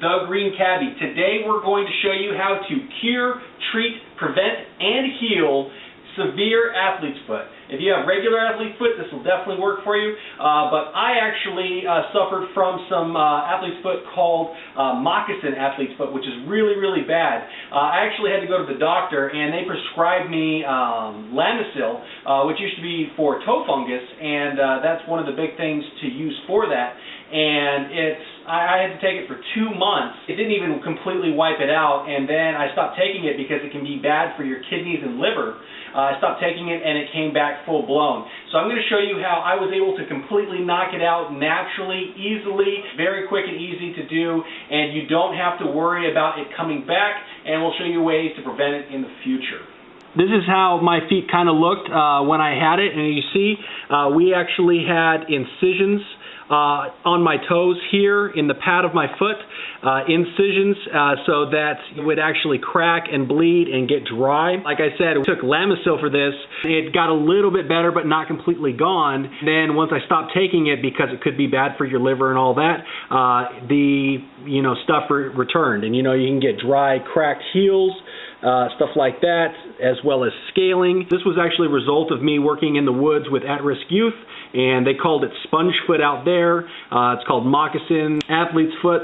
The Green Cabbie. Today we're going to show you how to cure, treat, prevent, and heal severe athlete's foot. If you have regular athlete's foot, this will definitely work for you, but I actually suffered from some athlete's foot called moccasin athlete's foot, which is really, really bad. I actually had to go to the doctor, and they prescribed me Lamisil, which used to be for toe fungus, and that's one of the big things to use for that. And I had to take it for 2 months. It didn't even completely wipe it out, and then I stopped taking it because it can be bad for your kidneys and liver. I stopped taking it and it came back full blown. So I'm going to show you how I was able to completely knock it out naturally, easily, very quick and easy to do, and you don't have to worry about it coming back, and we'll show you ways to prevent it in the future. This is how my feet kind of looked when I had it, and you see we actually had incisions on my toes here in the pad of my foot, incisions so that it would actually crack and bleed and get dry. Like I said, we took Lamisil for this. It got a little bit better but not completely gone. Then once I stopped taking it because it could be bad for your liver and all that, the stuff returned, and you can get dry, cracked heels, stuff like that, as well as scaling. This was actually a result of me working in the woods with at-risk youth, and they called it sponge foot out there. It's called moccasin athlete's foot.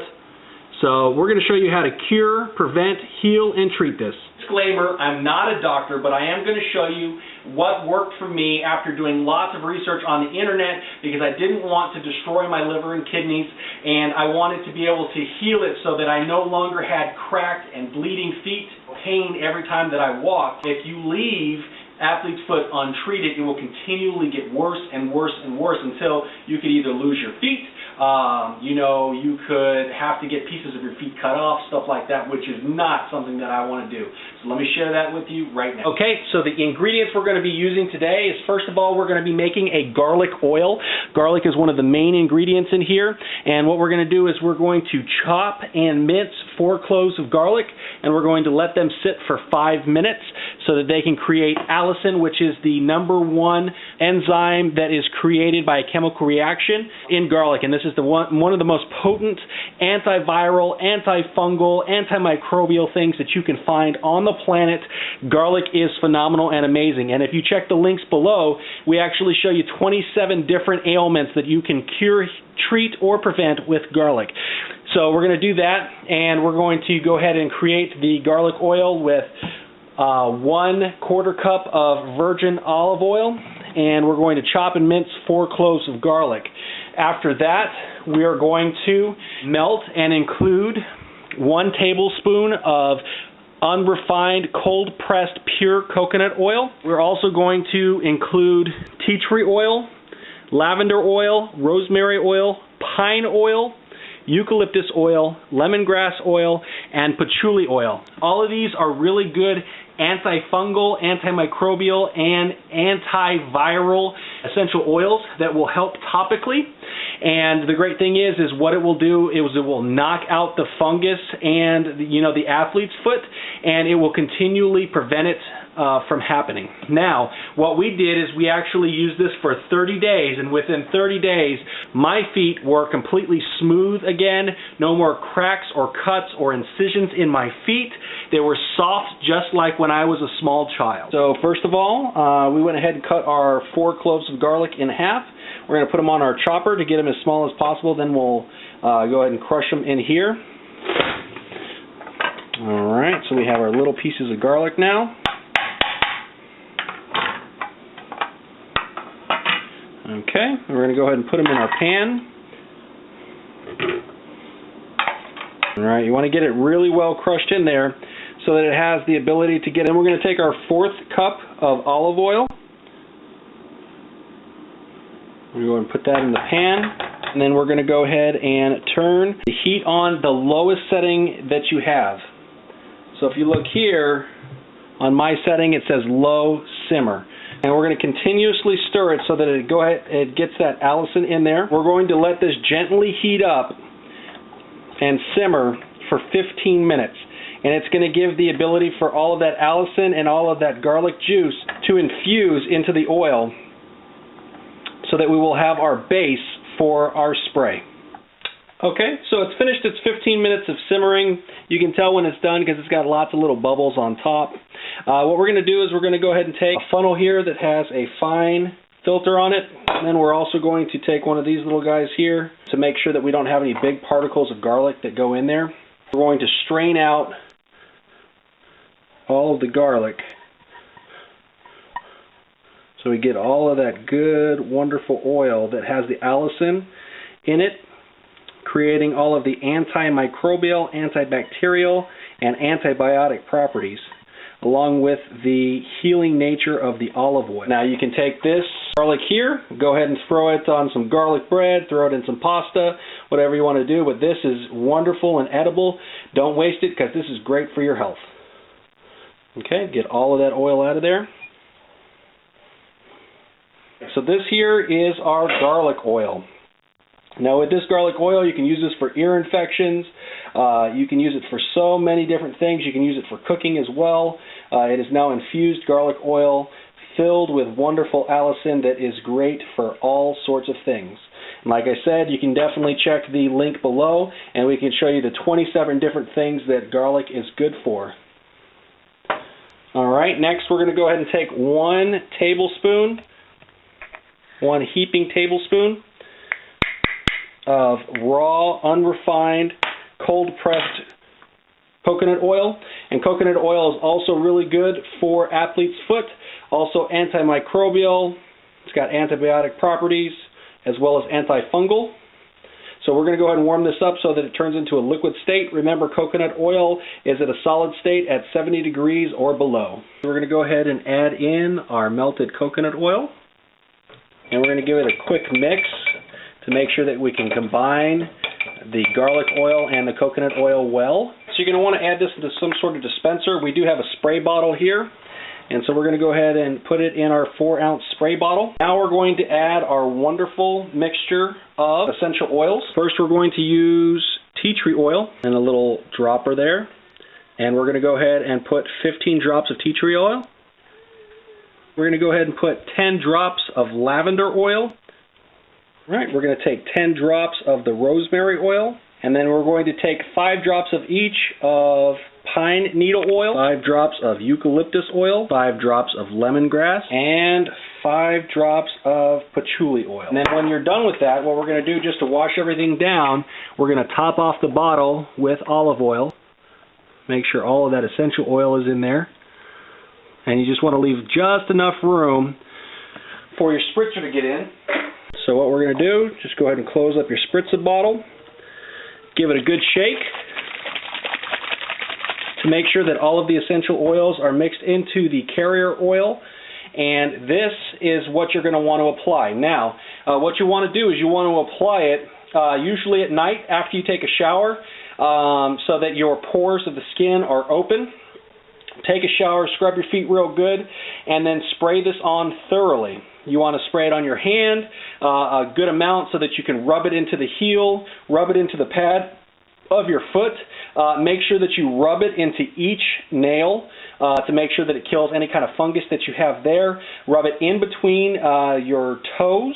So we're going to show you how to cure, prevent, heal, and treat this. Disclaimer, I'm not a doctor, but I am going to show you what worked for me after doing lots of research on the internet, because I didn't want to destroy my liver and kidneys, and I wanted to be able to heal it so that I no longer had cracked and bleeding feet, pain every time that I walked. If you leave athlete's foot untreated, it will continually get worse and worse and worse until you could either lose your feet, you could have to get pieces of your feet cut off, stuff like that, which is not something that I want to do. So let me share that with you right now. Okay, so the ingredients we're going to be using today is, first of all, we're going to be making a garlic oil. Garlic is one of the main ingredients in here, and what we're going to do is we're going to chop and mince 4 cloves of garlic, and we're going to let them sit for 5 minutes so that they can create allicin, which is the #1 enzyme that is created by a chemical reaction in garlic, and this is one of the most potent antiviral, antifungal, antimicrobial things that you can find on the planet. Garlic is phenomenal and amazing, and if you check the links below, we actually show you 27 different ailments that you can cure, treat, or prevent with garlic. So we're going to do that, and we're going to go ahead and create the garlic oil with 1/4 cup of virgin olive oil, and we're going to chop and mince 4 cloves of garlic. After that, we are going to melt and include 1 tablespoon of unrefined, cold-pressed, pure coconut oil. We're also going to include tea tree oil, lavender oil, rosemary oil, pine oil, eucalyptus oil, lemongrass oil, and patchouli oil. All of these are really good antifungal, antimicrobial, and antiviral essential oils that will help topically. And the great thing is what it will do is it will knock out the fungus and the athlete's foot, and it will continually prevent it from happening. Now, what we did is we actually used this for 30 days, and within 30 days, my feet were completely smooth again. No more cracks or cuts or incisions in my feet. They were soft, just like when I was a small child. So first of all, we went ahead and cut our 4 cloves of garlic in half. We're going to put them on our chopper to get them as small as possible. Then we'll go ahead and crush them in here. All right, so we have our little pieces of garlic now. Okay, we're going to go ahead and put them in our pan. All right, you want to get it really well crushed in there so that it has the ability to get in. We're going to take our 4th cup of olive oil. We're going to put that in the pan, and then we're going to go ahead and turn the heat on the lowest setting that you have. So if you look here, on my setting it says low simmer. And we're going to continuously stir it so that it gets that allicin in there. We're going to let this gently heat up and simmer for 15 minutes. And it's going to give the ability for all of that allicin and all of that garlic juice to infuse into the oil so that we will have our base for our spray. Okay, so it's finished its 15 minutes of simmering. You can tell when it's done because it's got lots of little bubbles on top. What we're going to do is we're going to go ahead and take a funnel here that has a fine filter on it. And then we're also going to take one of these little guys here to make sure that we don't have any big particles of garlic that go in there. We're going to strain out all of the garlic so we get all of that good, wonderful oil that has the allicin in it, creating all of the antimicrobial, antibacterial, and antibiotic properties, along with the healing nature of the olive oil. Now you can take this garlic here, go ahead and throw it on some garlic bread, throw it in some pasta, whatever you want to do, but this is wonderful and edible. Don't waste it because this is great for your health. Okay, get all of that oil out of there. So this here is our garlic oil. Now with this garlic oil, you can use this for ear infections. You can use it for so many different things. You can use it for cooking as well. It is now infused garlic oil filled with wonderful allicin that is great for all sorts of things. And like I said, you can definitely check the link below and we can show you the 27 different things that garlic is good for. Alright, next we're going to go ahead and take 1 tablespoon, 1 heaping tablespoon of raw, unrefined, cold-pressed coconut oil. And coconut oil is also really good for athlete's foot, also antimicrobial. It's got antibiotic properties as well as antifungal. So we're going to go ahead and warm this up so that it turns into a liquid state. Remember, coconut oil is at a solid state at 70 degrees or below. We're going to go ahead and add in our melted coconut oil. And we're going to give it a quick mix to make sure that we can combine the garlic oil and the coconut oil well. So you're going to want to add this into some sort of dispenser. We do have a spray bottle here. And so we're going to go ahead and put it in our 4-ounce spray bottle. Now we're going to add our wonderful mixture of essential oils. First we're going to use tea tree oil and a little dropper there. And we're going to go ahead and put 15 drops of tea tree oil. We're going to go ahead and put 10 drops of lavender oil. All right, we're going to take 10 drops of the rosemary oil. And then we're going to take 5 drops of each of pine needle oil, 5 drops of eucalyptus oil, 5 drops of lemongrass, and 5 drops of patchouli oil. And then when you're done with that, what we're going to do just to wash everything down, we're going to top off the bottle with olive oil. Make sure all of that essential oil is in there. And you just want to leave just enough room for your spritzer to get in. So what we're going to do, just go ahead and close up your spritzer bottle. Give it a good shake to make sure that all of the essential oils are mixed into the carrier oil. And this is what you're going to want to apply. Now, what you want to do is you want to apply it usually at night after you take a shower so that your pores of the skin are open. Take a shower, scrub your feet real good, and then spray this on thoroughly. You want to spray it on your hand a good amount so that you can rub it into the heel, rub it into the pad of your foot. Make sure that you rub it into each nail to make sure that it kills any kind of fungus that you have there. Rub it in between your toes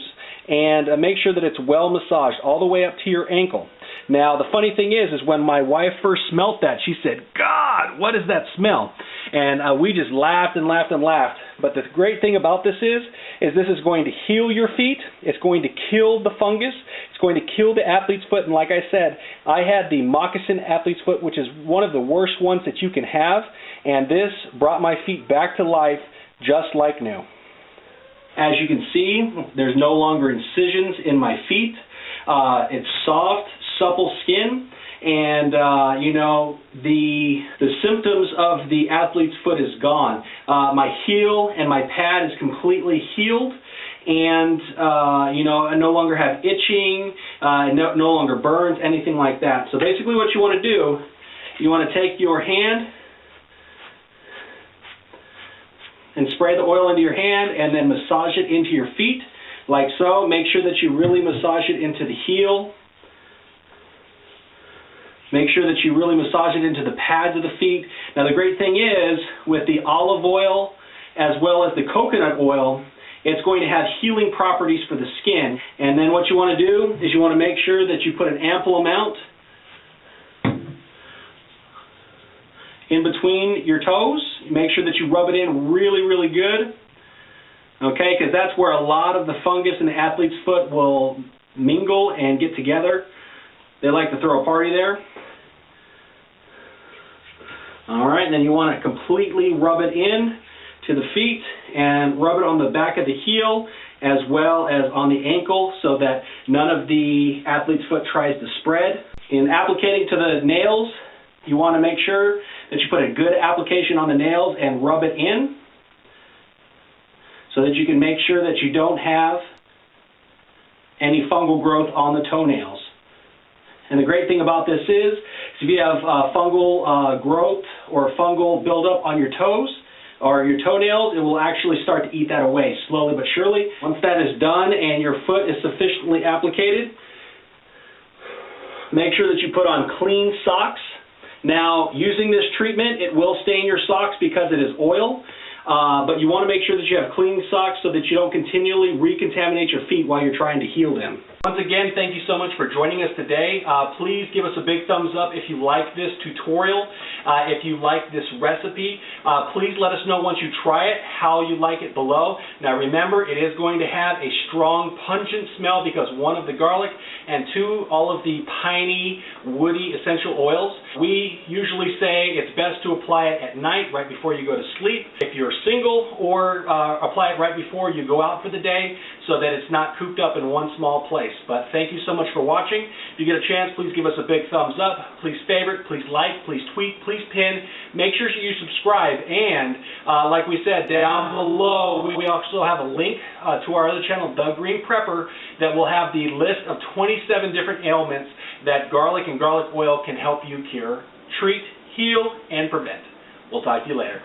and make sure that it's well massaged all the way up to your ankle. Now, the funny thing is when my wife first smelt that, she said, "God, what is that smell?" And we just laughed and laughed and laughed. But the great thing about this is this is going to heal your feet. It's going to kill the fungus. It's going to kill the athlete's foot. And like I said, I had the Moccasin athlete's foot, which is one of the worst ones that you can have. And this brought my feet back to life just like new. As you can see, there's no longer incisions in my feet. It's soft, supple skin. And, you know, the symptoms of the athlete's foot is gone. My heel and my pad is completely healed. And, you know, I no longer have itching, no longer burns, anything like that. So basically what you want to do, you want to take your hand and spray the oil into your hand and then massage it into your feet like so. Make sure that you really massage it into the heel. Make sure that you really massage it into the pads of the feet. Now the great thing is with the olive oil as well as the coconut oil It's going to have healing properties for the skin. And then what you want to do is you want to make sure that you put an ample amount in between your toes. Make sure that you rub it in really, really good. Okay, because that's where a lot of the fungus in the athlete's foot will mingle and get together. They like to throw a party there. Alright, and then you want to completely rub it in to the feet and rub it on the back of the heel as well as on the ankle so that none of the athlete's foot tries to spread. In applicating to the nails, you want to make sure that you put a good application on the nails and rub it in so that you can make sure that you don't have any fungal growth on the toenails. And the great thing about this is if you have fungal growth or fungal buildup on your toes or your toenails, it will actually start to eat that away slowly but surely. Once that is done and your foot is sufficiently applicated, make sure that you put on clean socks. Now, using this treatment, it will stain your socks because it is oil, but you want to make sure that you have clean socks so that you don't continually recontaminate your feet while you're trying to heal them. Once again, thank you so much for joining us today. Please give us a big thumbs up if you like this tutorial, if you like this recipe. Please let us know once you try it how you like it below. Now remember, it is going to have a strong pungent smell because one of the garlic and two, all of the piney, woody essential oils. We usually say it's best to apply it at night right before you go to sleep. If you're single, or apply it right before you go out for the day so that it's not cooped up in one small place. But thank you so much for watching. If you get a chance, please give us a big thumbs up. Please favorite, please like, please tweet, please pin. Make sure you subscribe. And like we said, down below, we also have a link to our other channel, The Green Prepper, that will have the list of 27 different ailments that garlic and garlic oil can help you cure, treat, heal, and prevent. We'll talk to you later.